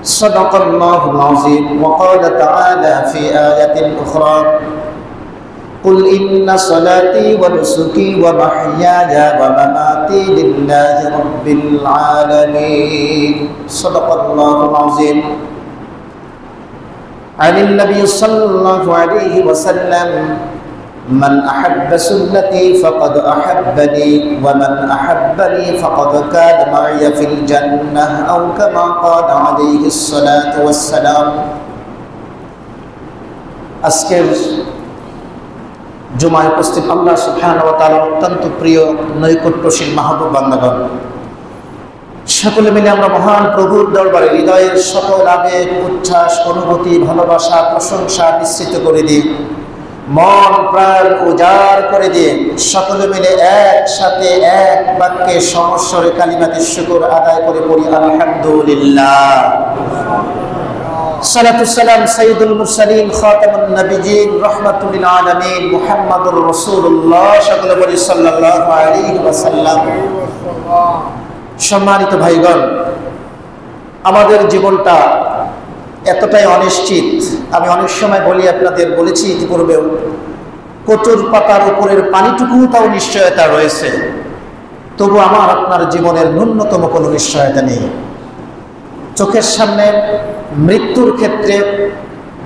صدق الله العظيم وقال تعالى في آية أخرى قل إن صلاتي ونسكي ومحياي ومماتي لله رب العالمين صدق الله العظيم. عن النبي صلى الله عليه وسلم من أحب سنتي فقد أحبني ومن أحبني فقد كان معي في الجنة أو كما قال عليه الصلاة والسلام. আজকের জুমায় উপস্থিত আল্লাহ সুবহানাহু ওয়া তাআলার অত্যন্ত প্রিয় নৈকট্যশীল মাহবুব বান্দাগণ, সকলে মিলে আমরা মহান প্রভুর দরবারে হৃদয়ের সকল আবেগ, উচ্ছ্বাস, অনুভূতি, ভালোবাসা, প্রশংসা মিশ্রিত করে দিই, মন প্রাণ উজাড় করে দিয়ে সকলে মিলে একসাথে এক বাক্যে সমস্বরে কালিমাতে শুকর আদায় করে পড়ি আলহামদুলিল্লাহ। সালাতু সালাম সাইয়্যিদুল মুরসালিন খাতামুন নবিয়্যিন রাহমাতুল লিল আলামিন মুহাম্মাদুর রাসূলুল্লাহ, সকলে বলি সাল্লাল্লাহু আলাইহি ওয়াসাল্লাম। সম্মানিত ভাইগণ, আমাদের জীবনটা এতটাই অনিশ্চিত, আমি অনেক সময় বলি, আপনাদের বলেছি ইতিপূর্বেও, কচুর পাতার উপরের পানিটুকু তাও নিশ্চয়তা রয়েছে, তবু আমার আপনার জীবনের ন্যূনতম কোনো নিশ্চয়তা নেই। চোখের সামনে মৃত্যুর ক্ষেত্রে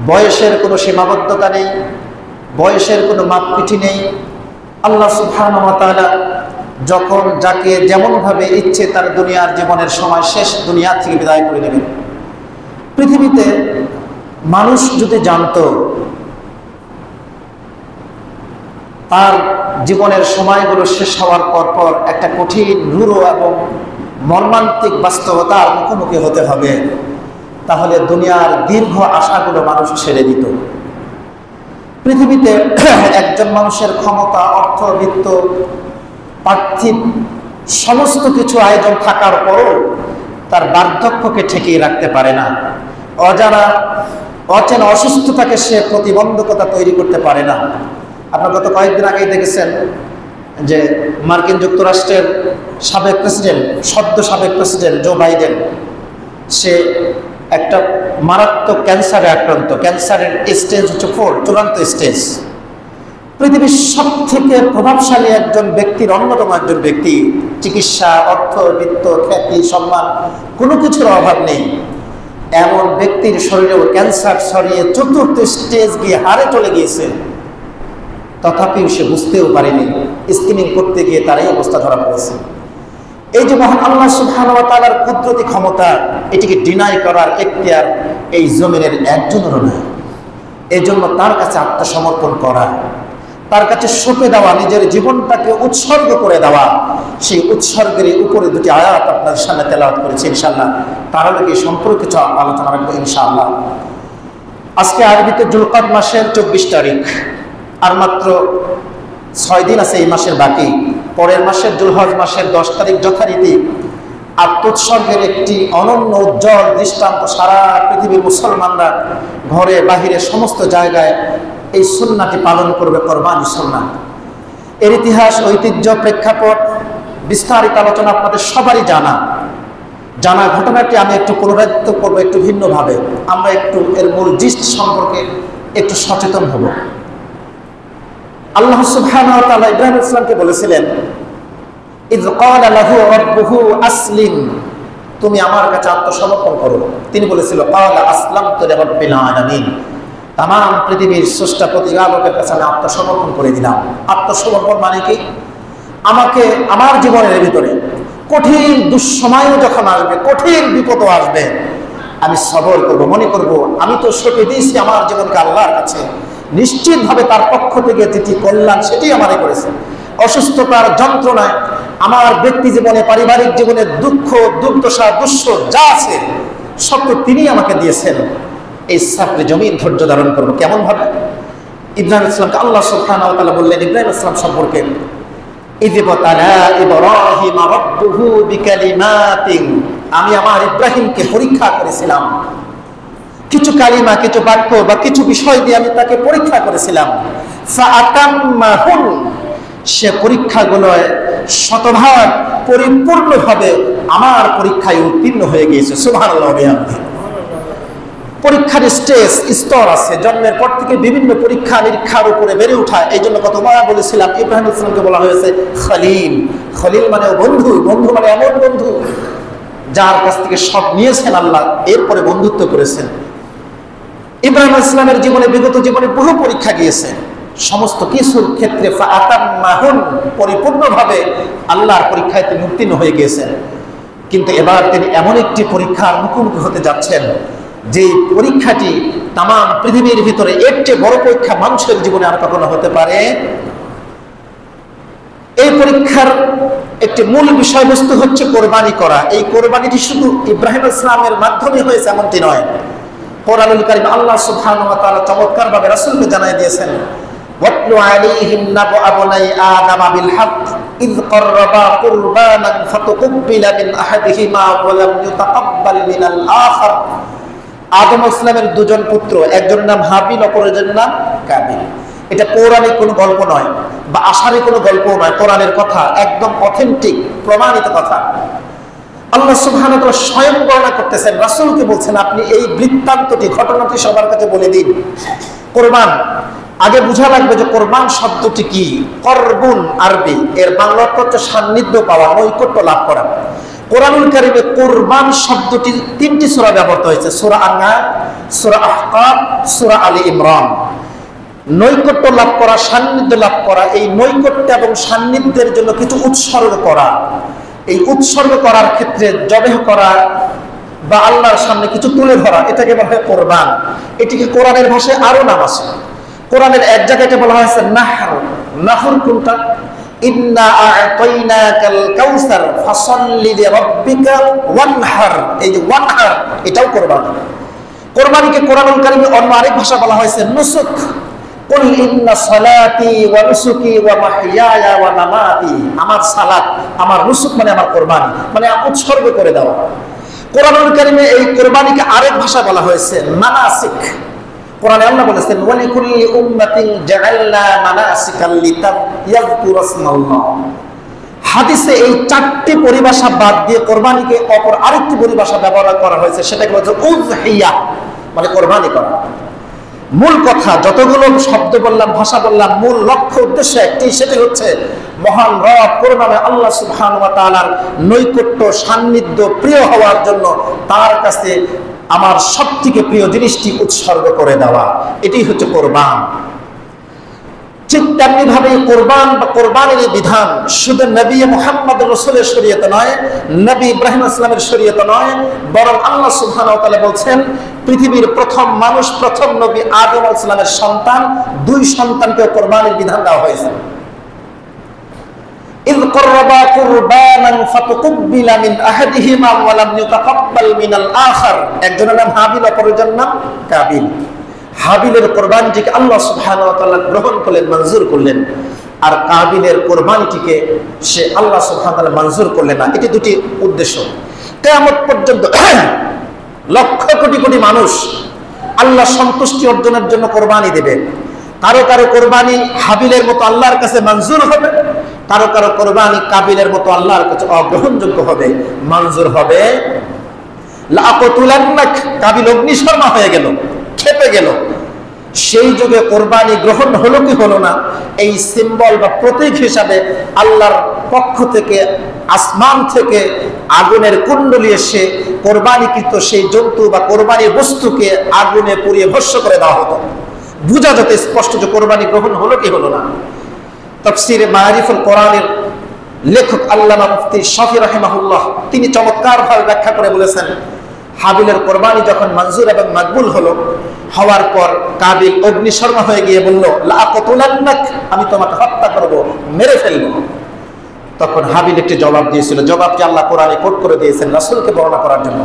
বয়সের কোনো সীমাবদ্ধতা নেই, বয়সের কোনো মাপকাঠি নেই। আল্লাহ সুবহানাহু ওয়া তাআলা যখন যাকে যেমনভাবে ইচ্ছে তার দুনিয়ার জীবনের সময় শেষ দুনিয়া থেকে বিদায় করে নেবেন। পৃথিবীতে মানুষ যদি জানত তার জীবনের সময়গুলো শেষ হওয়ার পর একটা কঠিন রূঢ় এবং মর্মান্তিক বাস্তবতার মুখোমুখি হতে হবে, তাহলে দুনিয়ার দীর্ঘ আশাগুলো মানুষ ছেড়ে দিত। পৃথিবীতে একজন মানুষের ক্ষমতা, অর্থ, বিত্ত, পার্থিব সমস্ত কিছু আয়োজন থাকার পরও তার বার্ধক্যকে ঠেকিয়ে রাখতে পারে না। অচেনা অসুস্থতাকে সে প্রতিবন্ধকতা তৈরি করতে পারে না। আপনার গত কয়েকদিন আগেই দেখেছেন যে মার্কিন যুক্তরাষ্ট্রের সাবেক প্রেসিডেন্ট, সদ্য সাবেক প্রেসিডেন্ট জো বাইডেন, সে একটা মারাত্মক ক্যান্সারে আক্রান্ত। ক্যান্সারের স্টেজ হচ্ছে 4, চূড়ান্ত স্টেজ। পৃথিবীর সব থেকে প্রভাবশালী একজন ব্যক্তির অন্যতম একজন ব্যক্তি, চিকিৎসা, অর্থ, বিত্ত, খ্যাতি, সম্মান কোনো কিছুর অভাব নেই, এমন ব্যক্তির শরীরেও ক্যান্সার ছড়িয়ে 4th স্টেজ গিয়ে হারে চলে গিয়েছে। তথাপিও সে বুঝতেও পারেনি, স্ক্রিনিং করতে গিয়ে তারই অবস্থা ধরা পড়েছে। এই যে মহান আল্লাহ সুবহানাহু ওয়া তাআলার কুদরতি ক্ষমতা, এটিকে ডিনাই করার এখতিয়ার এই জমিনের একজনেরও নয়। এই জন্য তার কাছে আত্মসমর্পণ করা, তার কাছে সঁপে দেওয়া, নিজের জীবনটাকে উৎসর্গ করে দেওয়া, সেই উৎসর্গের উপরে দুটি আয়াত আপনার সামনে তেলাওয়াত করেছি ইনশাআল্লাহ। তার আগে সম্পর্কে কিছু আলোচনা রাখবো ইনশাআল্লাহ। আজকে আরবিতে যুলকাদ মাসের 24 তারিখ, আর মাত্র 6 দিন আছে এই মাসের বাকি। পরের মাসের যুলহজ মাসের 10 তারিখ যথারীতি আত্মোৎসর্গের একটি অনন্য উজ্জ্বল দৃষ্টান্ত। সারা পৃথিবীর মুসলমানরা ঘরে বাহিরে সমস্ত জায়গায় এই সুন্নাহটি পালন করবে, কোরবানি সুন্নাহ। এর ইতিহাস, ঐতিহ্য, প্রেক্ষাপট বিস্তারিত আলোচনা আপনাদের সবারই জানা ঘটনাটি আমি একটু পুনরাবৃত্তি করবো একটু ভিন্নভাবে। আমরা একটু এর মূল জিস্ট সম্পর্কে একটু সচেতন হব। আল্লাহ সুবহানাহু ওয়া তাআলা ইব্রাহিম আলাইহিস সালামকে বলেছিলেন, ইয ক্বালা লাহু রাব্বুহু আসলিম, তুমি আমার কাছে আত্মসমর্পণ করো। তিনি বলেছিল, ক্বালা আসলামতু লিরাব্বিল আলামিন, তাম পৃথিবীর স্রষ্টা প্রতিপালকের কাছে আমি আত্মসমর্পণ করে দিলাম। আত্মসমর্পণ মানে কি? আমাকে আমার জীবনের ভিতরে কঠিন দুঃসময়ও যখন আসবে, কঠিন বিপদও আসবে, আমি সবর করব, মনে করব আমি তো সঁপে দিয়েছি আমার জীবনকে আল্লাহর কাছে, নিশ্চিতভাবে তার পক্ষ থেকে যেটি কল্যাণ সেটি আমারে করেছে। অসুস্থতার যন্ত্রণায় আমার ব্যক্তি জীবনে, পারিবারিক জীবনে দুঃখ, দুর্দশা, দুঃস্ব যা আছে সব তো তিনি আমাকে দিয়েছেন। এই সাফরে জমিন ধৈর্য ধারণ করবো। কেমন ভাবে? ইব্রাহিম আলাইহিস সালামকে আল্লাহ সুবহানাহু ওয়া তাআলা বললেন ইব্রাহিম আলাইহিস সালাম সম্পর্কে, ইযবতালা ইব্রাহিম রাব্বুহু বিকালিমাতিন, আমি আমার ইব্রাহিমকে পরীক্ষা করেছিলাম কিছু কালিমা, কিছু বাক্য বা কিছু বিষয় দিয়ে আমি তাকে পরীক্ষা করেছিলাম। ফাআতাম্মাহুন, সে পরীক্ষাগুলো শতভাগ পরিপূর্ণভাবে আমার পরীক্ষায় উত্তীর্ণ হয়ে গিয়েছে। সুবহানাল্লাহ। পরীক্ষার স্তর আছে, জন্মের পর থেকে বিভিন্ন পরীক্ষা নিরীক্ষার উপরে বেড়ে ওঠা। এই জন্য কত মায়া বলেছিলাম, ইব্রাহিম আলাইহিস সালামকে বলা হয়েছে খলিল। খলিল মানে বন্ধু, বন্ধু মানে এমন বন্ধু যার কাছ থেকে সব নিয়েছেন আল্লাহ, এরপরে বন্ধুত্ব করেছেন। ইব্রাহিম আলাইহিস সালামের জীবনে, বিগত জীবনে বহু পরীক্ষা গিয়েছে, সমস্ত কিছুর ক্ষেত্রে পরিপূর্ণভাবে আল্লাহর পরীক্ষায় তিনি উত্তীর্ণ হয়ে গিয়েছেন। কিন্তু এবার তিনি এমন একটি পরীক্ষার মুখোমুখি হতে যাচ্ছেন, যে পরীক্ষাটি তাম পৃথিবীর ভিতরে এর চেয়ে বড় পরীক্ষা মানুষের জীবনে আর কখনো হতে পারে। এই পরীক্ষার একটি মূল বিষয়বস্তু হচ্ছে কোরবানি করা। এই কোরবানিটি শুধু ইব্রাহিম আলাইহিস সালামের মাধ্যমে হয়েছে এমনটি নয়। কোরআনুল কারীম আল্লাহ সুবহানাহু ওয়া তাআলা চমৎকার ভাবে রাসূলকে জানিয়ে দিয়েছেন, ওয়াতলু আলাইহিম নাবআ বনাই আদম বিল হক ইয ক্বাররাবা কুরবানান ফাতুকবিলা মিন আহাদিহিমা ওয়া লাম ইউতাকাব্বাল মিনাল আখার। আদম আলাইহিস সালামের দুজন পুত্র, একজনের নাম হাবিল, অপরজনের নাম কাবিল। এটা পৌরাণিক কোনো গল্প নয় বা আশারি কোনো গল্প নয়, কোরআনের কথা, একদম অথেন্টিক প্রমাণিত কথা। আল্লাহ সুবহানাহু ওয়া তাআলা স্বয়ং বর্ণনা করতেছেন, রাসূলকে বলছেন আপনি এই বৃত্তান্তটি, ঘটনাটি সবার কাছে বলে দিন। কোরবান, আগে বোঝা লাগবে যে কোরবান শব্দটি কি। করবুন আরবি, এর বাংলা অর্থ হচ্ছে সান্নিধ্য পাওয়া, নৈকট্য লাভ করা। কোরআনুল কারীমে কোরবান শব্দটি 3টি সূরা ব্যবহৃত হয়েছে, সূরা আন-নাম, সূরা আহকাফ, সূরা আলী ইমরান। নৈকট্য লাভ করা, সান্নিধ্য লাভ করা, এই নৈকট্য এবং সান্নিধ্যের জন্য কিছু উৎসর্গ করা। এই উৎসর্গ করার ক্ষেত্রে জবেহ করা বা আল্লাহর সামনে কিছু তুলে ধরা, এটাকে বলা হয় কোরবান। এটিকে কোরআনের ভাষায় আরো নাম আছে। কোরআনের এক জায়গায় বলা হয়েছে নাহর। নাহর কোনটা? ইন্না আ'তাইনাকাল কাউসার ফাসাল্লি লিরাব্বিকা ওয়ানহার। এই যে ওয়ানহার, এটাও কোরবান। কোরবানিকে কোরআনুল কারীমে অন্য আরেক ভাষা বলা হয়েছে নুসুক। কুল ইন্না সালাতি ওয়া নুসুকি ওয়া মাহইয়ায়া ওয়া মামাতি। আমার সালাত, আমার নুসুক মানে আমার কোরবানি, মানে উৎসর্গ করে দেওয়া। কোরআনুল কারীমে এই কোরবানিকে আরেক ভাষা বলা হয়েছে মানাসিক। কোরআনে আল্লাহ বলেছেন, ওয়া লিকুল্লি উম্মাতিন জাআলনা মানাসিকাল লিতাযকুরু ইসমাল্লাহ। হাদিসে এই 4টি পরিভাষা বাদ দিয়ে কোরবানিকে অপর আরেকটি পরিভাষা ব্যবহার করা হয়েছে, সেটাকে বলা হচ্ছে উযহিয়া, মানে কোরবানি করা। মূল কথা, যতগুলো শব্দ বললাম, ভাষা বললাম, মূল লক্ষ্য উদ্দেশ্য একটি, সেটি হচ্ছে মহান রব কোরবানে আল্লাহ সুবহানাহু ওয়া তাআলার নৈকট্য, সান্নিধ্য, প্রিয় হওয়ার জন্য তার কাছে আমার সবথেকে প্রিয় জিনিসটি উৎসর্গ করে দেওয়া, এটাই হচ্ছে কোরবান। ঠিক তেমনি ভাবে কোরবান বা কোরবানের বিধান শুধু নবী মুহাম্মদ রাসূলের শরীয়তে নয়, নবী ইব্রাহিম আলাইহিস সালামের শরীয়তে নয়, বরং আল্লাহ সুবহানাহু ওয়া তাআলা বলছেন পৃথিবীর প্রথম মানুষ, প্রথম নবী আদম আলাইহিস সালামের সন্তান, 2 সন্তানকে কোরবানির বিধান দেওয়া হয়েছে। ইয ক্বাররাবা কুরবানান ফাতুকবিলা মিন আহাদিহিমা ওয়া লাম ইউতাকাব্বাল মিনাল আখার। একজনের নাম হাবিল, অপরজনের নাম কাবিল। হাবিলের কোরবানিটিকে আল্লাহ সুবহানাহু ওয়া তাআলা গ্রহণ করলেন, মঞ্জুর করলেন, আর কাবিলের কোরবানিটিকে সে আল্লাহ সুবহানাহু ওয়া তাআলা মঞ্জুর করলেন না। এটি 2টি উদ্দেশ্য। কিয়ামত পর্যন্ত লক্ষ কোটি কোটি মানুষ আল্লাহ সন্তুষ্টি অর্জনের জন্য কোরবানি দেবে। কারো কারো কোরবানি হাবিলের মতো আল্লাহর কাছে মঞ্জুর হবে, কারো কারো কোরবানি কাবিলের মতো আল্লাহর কাছে অগ্রহণযোগ্য হবে, মঞ্জুর হবে। লাআকতুলান্নাক, কাবিল অগ্নিশর্মা হয়ে গেল, খেপে গেল। সেই যুগে কোরবানি গ্রহণ হলো কি হলো না, এই সিম্বল বা প্রতীক হিসাবে আল্লাহর পক্ষ থেকে, আসমান থেকে আগুনের কুণ্ডলী এসে কোরবানিকৃত সেই জন্তু বা কোরবানির বস্তুকে আগুনে পুড়িয়ে ভস্ম করে দেওয়া হতো। বুঝা যেত স্পষ্ট যে কোরবানি গ্রহণ হলো কি হলো না। তাফসীরে মারিফুল কোরআনের লেখক আল্লামা মুফতি শাফি রাহিমাহুল্লাহ তিনি চমৎকার ভাবে ব্যাখ্যা করে বলেছেন, হাবিলের কোরবানি যখন মঞ্জুর এবং মকবুল হলো, হওয়ার পর কাবিল অগ্নিশর্মা হয়ে গিয়ে বলল, লাআকতুলান্নাক, আমি তোমাকে হত্যা করব, মেরে ফেলবো। তখন হাবিল একটি জবাব দিয়েছিল, জবাবটি আল্লাহ কোরআনে কোট করে দিয়েছেন রাসূলকে বর্ণনা করার জন্য।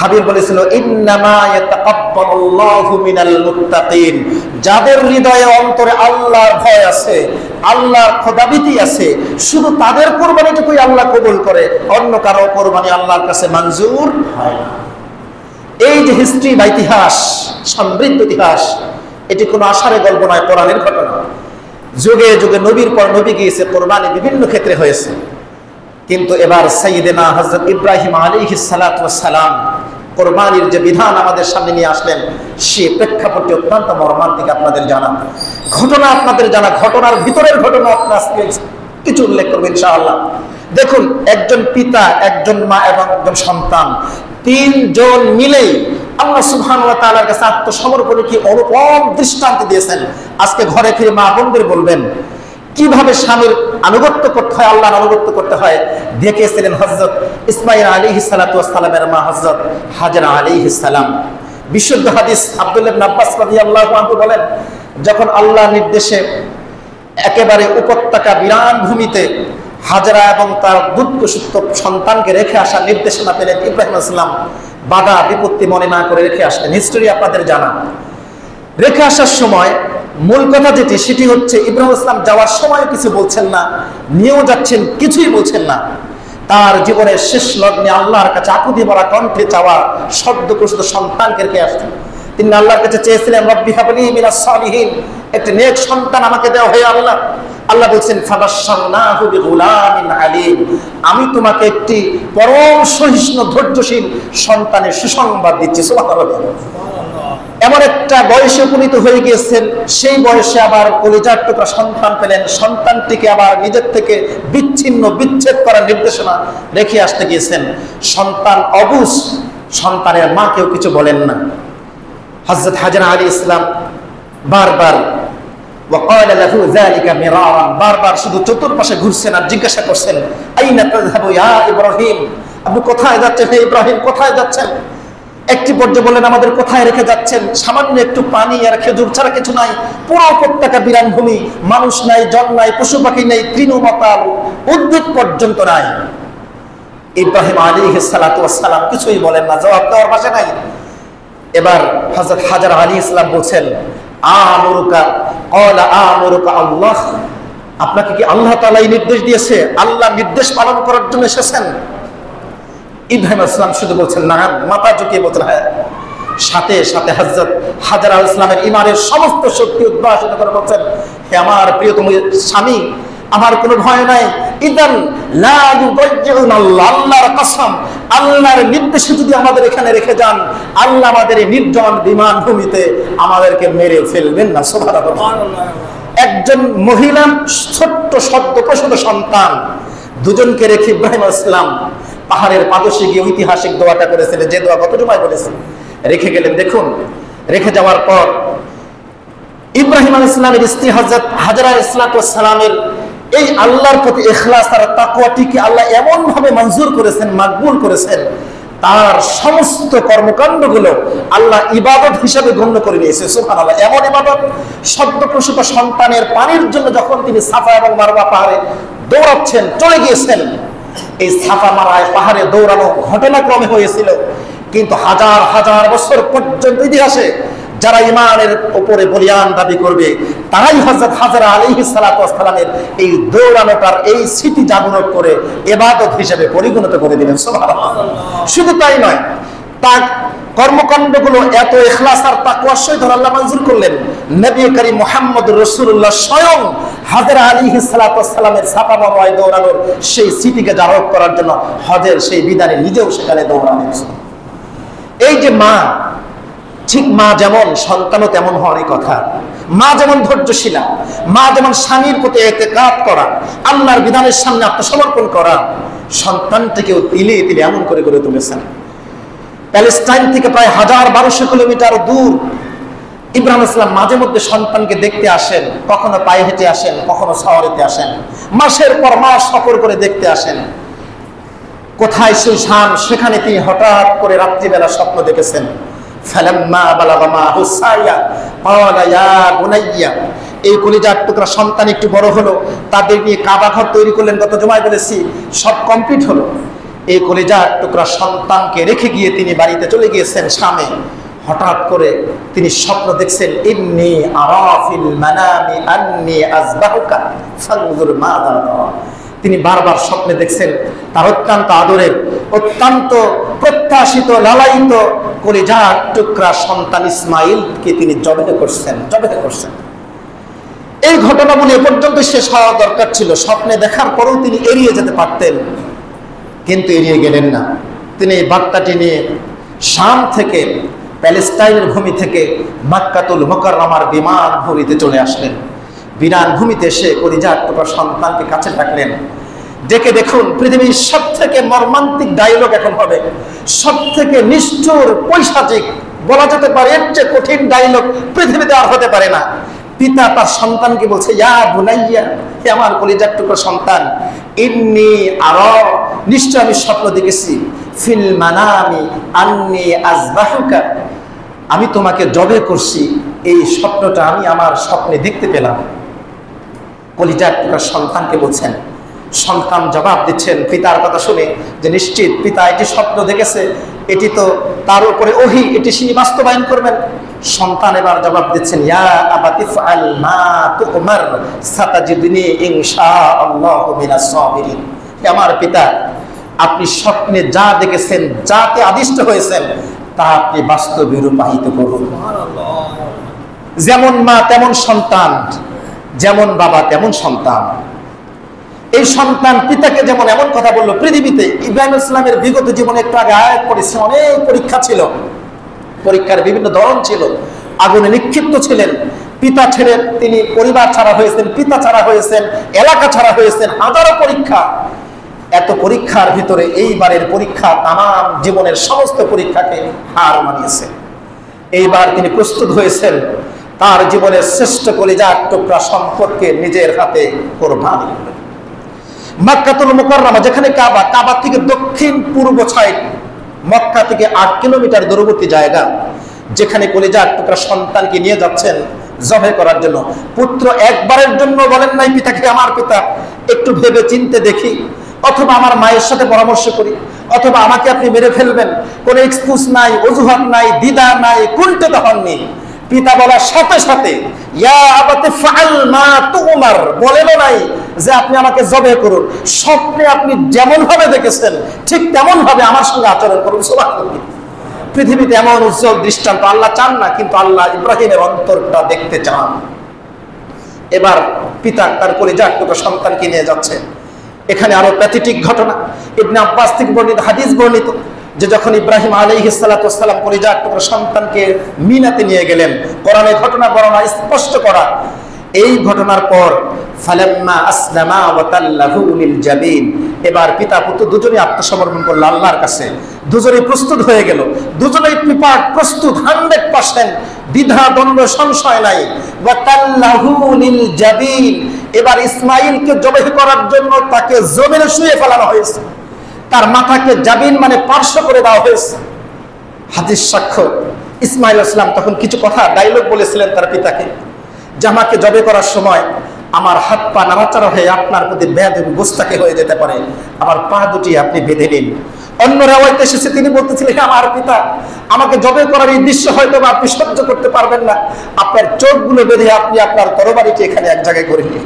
হাবিল বলেছিল, ইন্নামা ইয়াতাকাব্বালুল্লাহু মিনাল মুত্তাকিন। যাদের হৃদয়ে অন্তরে আল্লাহর ভয় আছে, আল্লাহর খোদাভীতি আছে, শুধু তাদের কোরবানিটুকুই আল্লাহ কবুল করে, অন্য কারো কোরবানি আল্লাহর কাছে মঞ্জুর হয় না। এই যে হিস্ট্রি বা ইতিহাস, সমৃদ্ধ ইতিহাস, এটি কোনো আশারে গল্প নয়, কোরআনের ঘটনা। যুগে যুগে নবীর পর নবী গিয়েছে, কোরবানি বিভিন্ন ক্ষেত্রে হয়েছে। কিন্তু এবার সাইয়েদেনা হযরত ইব্রাহিম আলাইহিস সালাতু ওয়াস সালাম কোরবানির যে বিধান আমাদের সামনে নিয়ে আসলেন, সে প্রেক্ষাপটটি অত্যন্ত মর্মান্তিক। আপনাদের জানা ঘটনা, আপনাদের জানা ঘটনার ভিতরের ঘটনা আপনার কিছু উল্লেখ করবেন ইনশাআল্লাহ। দেখুন, একজন পিতা, একজন মা এবং একজন সন্তান, তিনজন মিলেই আল্লাহ সুবহানাহু ওয়া তাআলার কাছে আত্মসমর্পণে কি অনুপম দৃষ্টান্ত দিয়েছেন। আজকে ঘরে ফিরে মা বোনদের বলবেন কিভাবে স্বামীর আনুগত্য করতে হয়, আল্লাহর আনুগত্য করতে হয়। দেখিয়েছিলেন হযরত ইসমাঈল আলাইহিস সালাতু ওয়াস সালামের মা হযরত হাজরা আলাইহিস সালাম। বিশুদ্ধ হাদিস আব্দুল্লাহ ইবনে আব্বাস রাদিয়াল্লাহু আনহু বলেন, যখন আল্লাহর নির্দেশে একেবারে উপত্যকা বিরান ভূমিতে হাজরা এবং তার দুধপুষ্ট সন্তানকে রেখে আসার নির্দেশনা পেলেন ইব্রাহিম আলাইহিস সালাম, বাধা বিপত্তি মনে না করে রেখে আসলেন। হিস্টোরি আপনাদের জানা। রেখে আসার সময় মূল কথা যেটি, সেটি হচ্ছে ইব্রাহিম আলাইহিস সালাম যাওয়ার সময় কিছু বলছেন না, নিয়েও যাচ্ছেন কিছুই বলছেন না। তার জীবনের শেষ লগ্নে আল্লাহর কাছে আকুতি ভরা কণ্ঠে চাওয়া সদ্যপ্রসূত সন্তানকে রেখে আসছেন। তিনি আল্লাহর কাছে চেয়েছিলেন, রব্বি হাবলি মিনাস সালিহিন, একটি নেক সন্তান আমাকে দেওয়া। হে আল্লাহ, আল্লাহ বলছেন ফাবাশশারনাহু বিগুলামিন আলীম, আমি তোমাকে একটি পরম সহিষ্ণু ধৈর্যশীল সন্তানের সুসংবাদ দিচ্ছি। সুবহানাল্লাহ। এমন একটা বয়সে উপনীত হয়ে গিয়েছেন, সেই বয়সে আবার কলিজার টুকরা সন্তান পেলেন। সন্তানটিকে আবার নিজের থেকে বিচ্ছেদ করার নির্দেশনা রেখে আসতে গিয়েছেন। সন্তান অবুঝ, সন্তানের মা কেউ কিছু বলেন না। হযরত হাজরা আলাইহিস সালাম বারবার وقال له ذلك مرارا, বারবার শুধু চতুর্পাশে ঘুরছেন আর জিজ্ঞাসা করছেন, আইনা তাযহাবু ইয়া ইব্রাহিম, আপনি কোথায় যাচ্ছেন হে ইব্রাহিম, কোথায় যাচ্ছেন? একটি পর্যায়ে বলেন, আমাদের কোথায় রেখে যাচ্ছেন? সামান্য একটু পানি আর খেজুর ছাড়া কিছু নাই। পুরো উপত্যকা বিরান ভূমি, মানুষ নাই, জন নাই, পশু পাখি নাই, তৃণমতাল উদ্ভিদ পর্যন্ত নাই। ইব্রাহিম আলাইহিস সালাতু ওয়াস সালাম কিছুই বলেন না, জবাব দেওয়ার ভাষা নাই। এবার হযরত হাজরা আলাইহিস সালাম বলছেন, আমরুকা ক্বালা আমরুকা আল্লাহ, আপনাকে কি আল্লাহ তাআলাই নির্দেশ দিয়েছে? আল্লাহ নির্দেশ পালন করার জন্য এসেছেন? ইব্রাহিম আলাইহিস সালাম শুধু বলছেন না, মাথা ঝুঁকিয়ে বলছেন হ্যাঁ। সাথে সাথে হযরত হাজরা আলাইহিস সালামের ঈমানের সমস্ত শক্তি উদ্ভাসিত করে বলছেন, হে আমার প্রিয়তম স্বামী, আমার কোনো ভয় নাই। ইদান লা ইউদাইয়ুন আল্লাহ, আল্লাহর কসম, আল্লাহর নির্দেশে যদি আমাদের এখানে রেখে যান, আল্লাহ আমাদের এই নির্জন বিমান ভূমিতে আমাদেরকে মেরে ফেলবেন না। সুবহানাল্লাহ। একজন মহিলা, ছোট্ট সদ্যপ্রসূত সন্তান, দুজনকে রেখে ইব্রাহিম আলাইহিস সালাম পাহাড়ের পাদদেশে গিয়ে ঐতিহাসিক দোয়াটা করেছিলেন, যে দোয়া গত জুমায় বলেছেন। রেখে গেলেন। দেখুন, রেখে যাওয়ার পর ইব্রাহিম আলাইহিস সালামের স্ত্রী হযরত হাজরা আলাইহিস সালামের এই আল্লাহর প্রতি ইখলাস আর তাকওয়াটিকে আল্লাহ এমন ভাবে মঞ্জুর করেছেন, মাকবুল করেছেন, তার সমস্ত কর্মকাণ্ডগুলো আল্লাহ ইবাদত হিসেবে গণ্য করে নিয়েছে। সুবহানাল্লাহ। এমন ইবাদত, সদ্যপ্রসূত সন্তানের পানির জন্য যখন তিনি সাফা এবং মারওয়া পাহাড়ে দৌড়াচ্ছেন, চলে গিয়েছেন। এই সাফা মারওয়ায় পাহাড়ে দৌড়ানো ঘটনাক্রমে হয়েছিল, কিন্তু হাজার হাজার বছর পর্যন্ত ইতিহাসে যারা ইমানের উপরে বলিয়ান দাবি করবে, তারাই হযরত হাজরা আলাইহিস সালাতু ওয়াস সালামের এই দৌড়ানোটার এই স্মৃতি জাগরণ করে ইবাদত হিসেবে পরিগণিত করে দিলেন। সুবহানাল্লাহ। শুধু তাই নয়, তার কর্মকাণ্ডগুলো এত ইখলাস আর তাকওয়ার সহিত আল্লাহ মঞ্জুর করলেন। নবী করিম মুহাম্মদুর রাসূলুল্লাহ স্বয়ং হাজরা আলাইহিস সালাতু ওয়াস সালামের সাফা মারওয়ায় দৌড়ানোর সেই স্মৃতিকে জাগরণ করার জন্য হজের সেই বিধানে নিজেও সেখানে দৌড়ালেন। এই যে মা, ঠিক মা যেমন, সন্তানও তেমন হওয়ারই কথা। মা যেমন ধৈর্যশীলা, মা যেমন স্বামীর প্রতি ইতিকাদ করা, আল্লাহর বিধানের সামনে আত্মসমর্পণ করা, সন্তানটিকেও তিলে তিলে এমন করে গড়ে তুলেছেন। প্যালেস্টাইন থেকে প্রায় 1200 কিলোমিটার দূর ইব্রাহিম আলাইহিস সালাম মাঝে মধ্যে সন্তানকে দেখতে আসেন। কখনো পায়ে হেঁটে আসেন, কখনো সওয়ারিতে আসেন, মাসের পর মাস সফর করে দেখতে আসেন। কোথায় সেই শাম, সেখানে তিনি হঠাৎ করে রাত্রিবেলা স্বপ্ন দেখেছেন। ফালাম্মা বালাগা মাহু সাইয়া ক্বালা ইয়া বুনাইয়া, এই কলিজার টুকরা সন্তান একটু বড় হলো, তাদের নিয়ে কাবা ঘর তৈরি করলেন। গত জুমায় বলেছি, সব কমপ্লিট হলো। এই কলিজার টুকরা সন্তানকে রেখে গিয়ে তিনি বাড়িতে চলে গিয়েছেন শামে। হঠাৎ করে তিনি স্বপ্ন দেখছেন, ইন্নী আরা ফিল মানামি আন্নী আযবাহুকা ফানজুর মাযা তারা। তিনি বারবার স্বপ্নে দেখছেন তার অত্যন্ত আদরের, অত্যন্ত প্রত্যাশিত, লালায়িত কলিজার টুকরা সন্তান ইসমাইলকে তিনি জবেহ করছেন। এই ঘটনাগুলো এ পর্যন্ত শেষ হওয়া দরকার ছিল। স্বপ্নে দেখার পরেও তিনি এড়িয়ে যেতে পারতেন, কিন্তু এড়িয়ে গেলেন না। তিনি এই বার্তাটি নিয়ে শাম থেকে, প্যালেস্টাইনের ভূমি থেকে মক্কাতুল মুকাররমার বিমান ভূমিতে চলে আসলেন। বিমান ভূমিতে এসে কলিজার টুকরা সন্তানকে কাছে ডাকলেন। ডেকে দেখুন, পৃথিবীর সব থেকে মর্মান্তিক ডায়লগ এখন হবে, সব থেকে নিষ্ঠুর পৈশাচিক, বলা যেতে পারে এর চেয়ে কঠিন ডায়লগ পৃথিবীতে আর হতে পারে না। পিতা তার সন্তানকে বলছে, ইয়া বুনাইয়া, হে আমার কলিজার টুকরা সন্তান, ইন্নী আরা, নিশ্চয় আমি স্বপ্ন দেখেছি, ফিল মানামি আন্নী আযবাহুকা, আমি তোমাকে জবে করছি, এই স্বপ্নটা আমি আমার স্বপ্নে দেখতে পেলাম। কলিজার টুকরা সন্তানকে বলছেন। সন্তান জবাব দিচ্ছেন পিতার কথা শুনে যে নিশ্চিত পিতা এটি স্বপ্ন দেখেছে, এটি তো তার উপরে ওহী, এটি তিনি বাস্তবায়ন করবেন। সন্তান এবার জবাব দিচ্ছেন, ইয়া আবাতি ফাআল মা তুমার সাতাজিদুনি ইনশাআল্লাহু মিনাস সাবিরিন, হে আমার পিতা, আপনি স্বপ্নে যা দেখেছেন, যাতে আদিষ্ট হয়েছেন, তা আপনি বাস্তবে রূপায়িত করুন। যেমন মা তেমন সন্তান, যেমন বাবা তেমন সন্তান। এই সন্তান পিতাকে যেমন এমন কথা বললো, পৃথিবীতে ইব্রাহিম ইসলামের বিগত জীবনে একটু আগে আয়াত পড়েছে, অনেক পরীক্ষা ছিল, পরীক্ষার বিভিন্ন ধরন ছিল, আগুনে নিক্ষিপ্ত ছিলেন, পিতা ছেড়ে তিনি পরিবার ছাড়া হয়েছেন, পিতা ছাড়া হয়েছেন, এলাকা ছাড়া হয়েছেন, হাজারো পরীক্ষা। এত পরীক্ষার ভিতরে এইবারের পরীক্ষা তামাম জীবনের সমস্ত পরীক্ষাকে হার মানিয়েছে। এইবার তিনি প্রস্তুত হয়েছেন তার জীবনের শ্রেষ্ঠ কলিজার টুকরা সম্পর্কে নিজের হাতে কোরবানি করবেন। মক্কাতুল মুকাররমা, যেখানে কাবা, কাবা থেকে দক্ষিণ পূর্ব সাইড, মক্কা থেকে 8 কিলোমিটার দূরবর্তী জায়গা, যেখানে কলিজার টুকরা সন্তানকে নিয়ে যাচ্ছেন জবে করার জন্য। পুত্র একবারের জন্য বলেন নাই পিতাকে, আমার পিতা একটু ভেবে চিনতে দেখি, অথবা আমার মায়ের সাথে পরামর্শ করি, অথবা আমাকে আপনি মেরে ফেলবেন, কোনো এক্সকিউজ নাই, অজুহাত নাই, দ্বিধা নাই, কুণ্ঠিত হননি। পিতা বলার সাথে সাথে ইয়া আবাতি ফাআল মা তুমার, বলেনও নাই যে আপনি আমাকে জবে করুন, স্বপ্নে আপনি যেমন ভাবে দেখেছেন ঠিক তেমন ভাবে আমার সঙ্গে আচরণ করুন। সুবহানাল্লাহ। পৃথিবীতে এমন উজ্জ্বল দৃষ্টান্ত আল্লাহ চান না, কিন্তু আল্লাহ ইব্রাহিমের অন্তরটা দেখতে চান। এবার পিতা তার কলিজার টুকরা সন্তানকে নিয়ে যাচ্ছে। এখানে আরো প্যাথেটিক ঘটনা, ইবনে আব্বাস থেকে বর্ণিত, হাদিস বর্ণিত, যে যখন ইব্রাহিম আলাইহিস সালাতু ওয়াস সালাম কলিজার টুকরা সন্তানকে মিনাতে নিয়ে গেলেন, কোরআনে ঘটনা বর্ণনা স্পষ্ট করা। এই ঘটনার পর ফালাম্মা আসলামা ওয়া তাল্লাহু লিল জাবিন, এবার পিতা পুত্র দুজনেই আত্মসমর্পণ করল আল্লাহর কাছে, দুজনেই প্রস্তুত হয়ে গেল, দুজনেই প্রিপার্ড, প্রস্তুত 100%, দ্বিধা দ্বন্দ্ব সংশয় নাই। ওয়া তাল্লাহু লিল জাবিন, এবার ইসমাঈলকে জবাই করার জন্য তাকে জমিনে শুইয়ে ফেলানো হয়েছে, তার মাথাকে জাবিন মানে পার্শ্ব করে দেওয়া হয়েছে। হাদিস সাক্ষ্য, ইসমাঈল আলাইহিস সালাম তখন কিছু কথা ডায়লগ বলেছিলেন তার পিতাকে, যে আমাকে জবে করার সময় আমার হাত পা নাড়াচাড়া হয়ে আপনার প্রতি বেয়াদবি গোস্তাখি হয়ে যেতে পারে, আমার পা দুটি আপনি বেঁধে নিন। অন্য রাওয়ায়াতে এসেছে তিনি বলতেছিলেন, আমার পিতা, আমাকে জবে করার এই দৃশ্য হয়তো আপনি সহ্য করতে পারবেন না, আপনার চোখগুলো বেঁধে আপনি আপনার তরবারিটি এখানে এক জায়গায় করে নিন।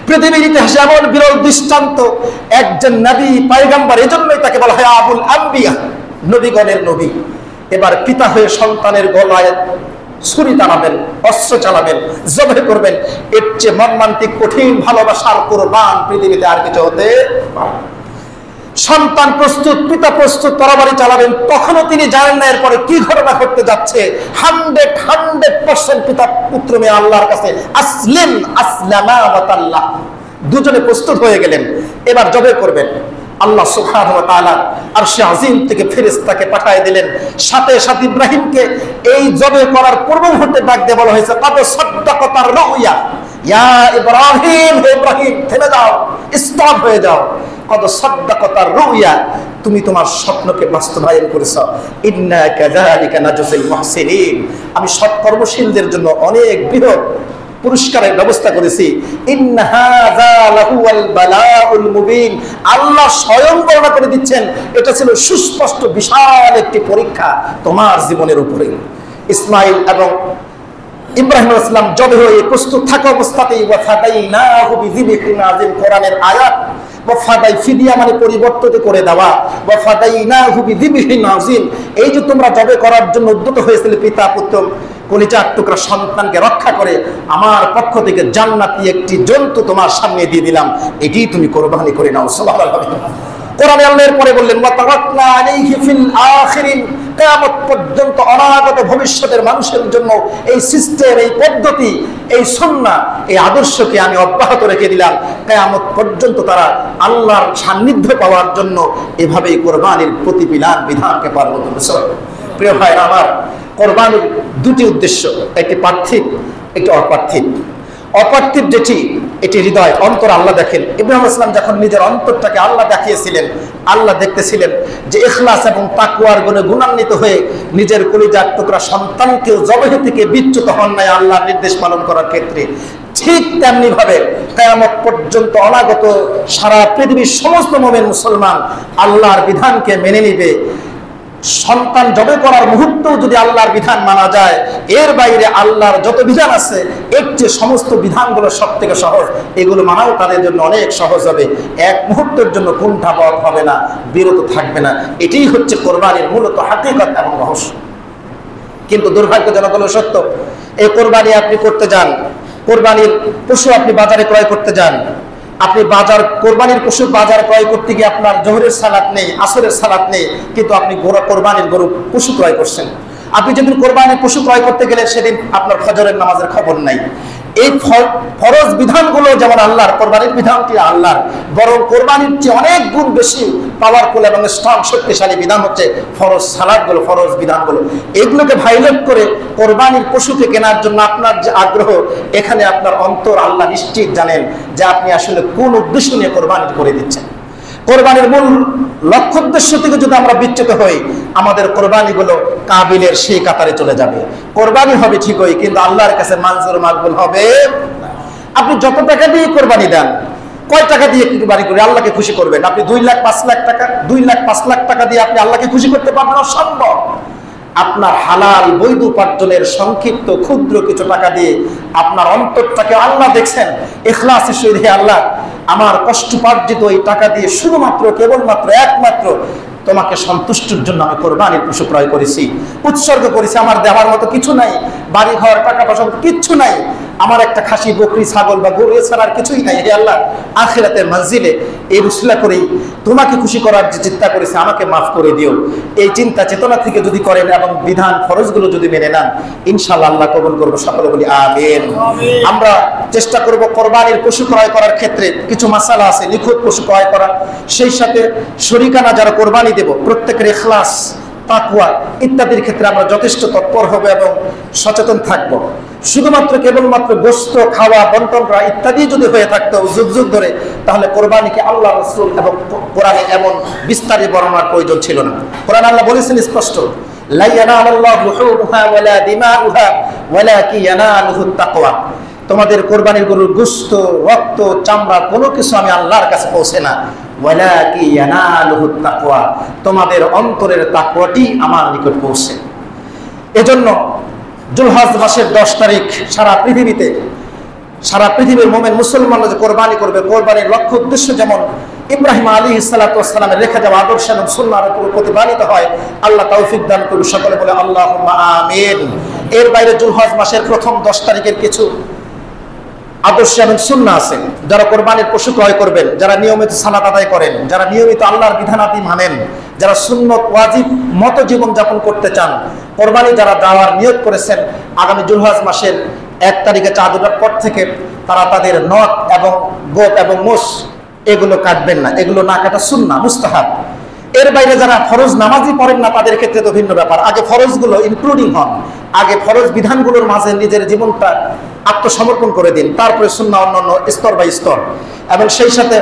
পৃথিবীর ইতিহাসে এমন বিরল দৃষ্টান্ত একজন নবী পয়গম্বর, এজন্যই তাকে বলা হয় আবুল আম্বিয়া, নবীগণের নবী। এবার পিতা হয়ে সন্তানের গলায় ছুরি টানাবেন, অস্ত্র চালাবেন, জবে করবেন, এর চেয়ে মর্মান্তিক কঠিন ভালোবাসার কোরবান পৃথিবীতে আর কিছু হতে পারে। সন্তান প্রস্তুত, পিতা প্রস্তুত, তরবারি চালাবেন, তখনও তিনি জানেন না এরপরে কি ঘটনা ঘটতে যাচ্ছে। 100% পিতা পুত্র মেয়ে আল্লাহর কাছে আসলিম আসলামা ওয়া তাল্লাহ, দুজনে প্রস্তুত হয়ে গেলেন, এবার জবে করবেন। আল্লাহ সুবহানাহু ওয়া তাআলা আরশে আজিম থেকে ফেরেশতাকে পাঠিয়ে দিলেন, সাথে সাথে ইব্রাহিমকে এই জবে করার পূর্ব মুহূর্তে ডাক দিয়ে বলা হয়েছে, কদ সাদ্দাকাতার রুয়া, ইয়া ইব্রাহিম, হে ইব্রাহিম থেমে যাও, স্টপ হয়ে যাও, কদ সাদ্দাকাতার রুয়া, তুমি তোমার স্বপ্নকে বাস্তবায়ন করেছো। ইন্না কাযালিকা নাজজিল মুহসিনিন, আমি সৎকর্মশীলদের জন্য অনেক বৃহৎ পুরস্কারের ব্যবস্থা করেছি। ইন্না হাযা লাহুয়াল বালাউল মুবিন, আল্লাহ স্বয়ং বর্ণনা করে দিচ্ছেন এটা ছিল সুস্পষ্ট বিশাল একটি পরীক্ষা তোমার জীবনের উপরে। ইসমাঈল এবং ইব্রাহিম আলাইহিস সালাম জবে হয়ে প্রস্তুত থাকা অবস্থাতেই ওয়া ফাদাইনাহু বিযিবহিন আযীম, কোরআনের আয়াত। ওয়া ফাদাই ফিদিয়া মানে পরিবর্তিত করে দেওয়া, ওয়া ফাদাইনাহু বিযিবহিন আযীম, এই যে তোমরা জবে করার জন্য উদ্যত হয়েছিলে পিতা পুত্র কলিজার টুকরা সন্তানকে রক্ষা করে, আমার পক্ষ থেকে জান্নাতি একটি জন্তু তোমার সামনে দিয়ে দিলাম, এটি তুমি কোরবানি করে নাও। সুবহানাল্লাহ। কোরআনে আল্লাহর পরে বললেন ওয়া তারাকনা আলাইহি ফিল আখিরিন, কিয়ামত পর্যন্ত অনাগত ভবিষ্যতের মানুষের জন্য এই সিস্টেম, এই পদ্ধতি, এই সুন্নাহ, এই আদর্শকে আমি অব্যাহত রেখে দিলাম। কিয়ামত পর্যন্ত তারা আল্লাহর সান্নিধ্য পাওয়ার জন্য এভাবেই কোরবানির প্রতিবিধান বিধানকে পালন করছে। প্রিয় ভাইরা আমার, কোরবানির দুটি উদ্দেশ্য, একটি পার্থিব, একটি অপার্থিব। অপার্থিব যেটি, এটি হৃদয়, অন্তর আল্লাহ দেখেন। ইব্রাহিম আলাইহিস সালাম যখন নিজের অন্তরটাকে আল্লাহ দেখিয়েছিলেন, আল্লাহ দেখতেছিলেন যে ইখলাস এবং তাকওয়ার গুণে গুণান্বিত হয়ে নিজের কলিজার টুকরা সন্তানকেও জবাহ থেকে বিচ্যুত হন নাই আল্লাহর নির্দেশ পালন করার ক্ষেত্রে। ঠিক তেমনি ভাবে কিয়ামত পর্যন্ত অনাগত সারা পৃথিবীর সমস্ত মুমিন মুসলমান আল্লাহর বিধানকে মেনে নিবে। সন্তান জবে করার মুহূর্তেও যদি আল্লাহর বিধান মানা যায়, এর বাইরে আল্লাহর যত বিধান আছে এর চেয়ে সমস্ত বিধানগুলো সব থেকে সহজ, এগুলো মানাও তাদের জন্য অনেক সহজ হবে। এক মুহূর্তের জন্য কুণ্ঠাবোধ হবে না, বিরত থাকবে না। এটাই হচ্ছে কোরবানির মূলত হাকিকত এবং রহস্য। কিন্তু দুর্ভাগ্যজনক হলো সত্য, এই কোরবানি আপনি করতে যান, কোরবানির পশু আপনি বাজারে ক্রয় করতে যান, আপনি কোরবানির পশু বাজার ক্রয় করতে গিয়ে আপনার জোহরের সালাত নেই, আসরের সালাত নেই, কিন্তু আপনি কোরবানির গরু পশু ক্রয় করছেন। আপনি যেদিন কোরবানির পশু ক্রয় করতে গেলেন সেদিন আপনার ফজরের নামাজের খবর নাই। এই ফরজ বিধানগুলো যেমন আল্লাহর, কোরবানির বিধানটি আল্লাহর, বরং কোরবানির চেয়ে অনেক গুণ বেশি পাওয়ারফুল এবং স্ট্রং, শক্তিশালী বিধান হচ্ছে ফরজ সালাতগুলো, ফরজ বিধানগুলো। এগুলোকে ভাইলেট করে কোরবানির পশুকে কেনার জন্য আপনার যে আগ্রহ, এখানে আপনার অন্তর আল্লাহ নিশ্চিত জানেন যে আপনি আসলে কোন উদ্দেশ্য নিয়ে কোরবানি করে দিচ্ছেন। কোরবানির মূল লক্ষ্য উদ্দেশ্য থেকে যদি আমরা বিচ্যুত হই, আমাদের কোরবানিগুলো কাবিলের সেই কাতারে চলে যাবে। কোরবানি হবে ঠিকই, কিন্তু আল্লাহর কাছে মঞ্জুর মাকবুল হবে না। আপনি যত টাকা দিয়ে কোরবানি দেন, কয় টাকা দিয়ে কোরবানি করে আল্লাহকে খুশি করবেন? আপনি 2 লাখ 5 লাখ টাকা, 2 লাখ 5 লাখ টাকা দিয়ে আপনি আল্লাহকে খুশি করতে পারবেন? অসম্ভব। আপনার হালাল বৈধ উপার্জনের সংক্ষিপ্ত ক্ষুদ্র কিছু টাকা দিয়ে আপনার অন্তরটাকে আল্লাহ দেখছেন, ইখলাসের সহিত, হে আল্লাহ, আমার কষ্টোপার্জিত এই টাকা দিয়ে শুধুমাত্র কেবলমাত্র একমাত্র তোমাকে সন্তুষ্টির জন্য আমি কোরবানির পশু ক্রয় করেছি, উৎসর্গ করেছি। আমার দেওয়ার মতো কিছু নাই, বাড়ি ঘর টাকা পয়সা কিচ্ছু নাই, আমার একটা খাসি বকরি ছাগল বা গরু এছাড়া আর কিছুই নাই। হে আল্লাহ, আখিরাতের মঞ্জিলে এই উসিলা করেই তোমাকে খুশি করার যে চিন্তা করেছে আমাকে মাফ করে দিও, এই চিন্তা চেতনা থেকে যদি করেন এবং বিধান ফরজগুলো যদি মেনে নেন, ইনশাআল্লাহ আল্লাহ কবুল করবো। সকলে বলি আমিন। আমরা চেষ্টা করব কোরবানির পশু ক্রয় করার ক্ষেত্রে কিছু মাসালা আছে, নিখুঁত পশু ক্রয় করা, সেই সাথে শরীকানা যারা কোরবানি দেব প্রত্যেকের ইখলাস, তাকওয়া ইত্যাদির ক্ষেত্রে আমরা যথেষ্ট তৎপর হব এবং সচেতন থাকব। শুধুমাত্র কেবলমাত্র গোশত খাওয়া, বন্টন করা ইত্যাদি যদি হয়ে থাকতো যুগ যুগ ধরে, তাহলে কোরবানিকে আল্লাহ রাসূল এবং কোরআনে এমন বিস্তারিত বর্ণনার প্রয়োজন ছিল না। কোরআন আল্লাহ বলেছেন স্পষ্ট, লা ইয়ানালুল্লাহু লুহুমুহা ওয়ালা দিমাউহা ওয়ালাকিন ইয়ানালুহুত তাকওয়া। তোমাদের কোরবানির গরুর গোশত, রক্ত, চামড়া কোনো কিছু আমি আল্লাহর কাছে পৌঁছে না, ওয়ালাকিন ইয়ানালুহুত তাকওয়া, তোমাদের অন্তরের তাকওয়াটি আমার নিকট পৌঁছে। এজন্য জুলহজ মাসের 10 তারিখ সারা পৃথিবীর মুমিন মুসলমানরা যে কোরবানি করবে, কোরবানির লক্ষ্য উদ্দেশ্য যেমন ইব্রাহিম আলাইহিস সালাতু ওয়াস সালামের রেখে যাওয়া আদর্শ এবং সুন্নাহর উপর প্রতিপালিত হয়, আল্লাহ তৌফিক দান করুন। সকলে বলে আল্লাহুম্মা আমিন। এর বাইরে জুলহজ মাসের প্রথম 10 তারিখের কিছু আদর্শ এবং সুন্নাহ আছে। যারা কোরবানির পশু ক্রয় করবেন, যারা নিয়মিত সালাত আদায় করেন, যারা নিয়মিত আল্লাহর বিধানাদি মানেন, যারা সুন্নত ওয়াজিব মতো জীবন যাপন করতে চান, কোরবানি যারা দেওয়ার নিয়ত করেছেন, আগামী জুলহজ মাসের 1 তারিখে চাঁদ ওঠার পর থেকে তারা তাদের নখ এবং গোপ এবং মোষ এগুলো কাটবেন না, এগুলো না কাটা সুন্নাহ, মুস্তাহাব। এর বাইরে যারা ফরজ নামাজই পড়েন না তাদের ক্ষেত্রে তো ভিন্ন ব্যাপার। আগে ফরজগুলো ইনক্লুডিং হন, আগে ফরজ বিধানগুলোর মাঝে নিজের জীবনটা আত্মসমর্পণ করে দিন, তারপরে সুন্নাহ অন্যান্য স্তর বাই স্তর। এবং সেই সাথে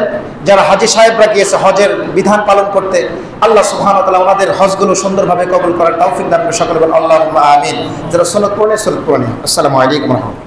যারা হাজী সাহেবরা গিয়েছে হজের বিধান পালন করতে, আল্লাহ সুবহানাহু ওয়া তাআলা ওনাদের হজগুলো সুন্দরভাবে কবুল করার তৌফিক দান করুন। সকলে বলেন আল্লাহুম্মা আমিন। যারা সুন্নাত পড়েন, সুন্নাত পড়েন। আসসালামু আলাইকুম ওয়া রাহমাতুল্লাহ।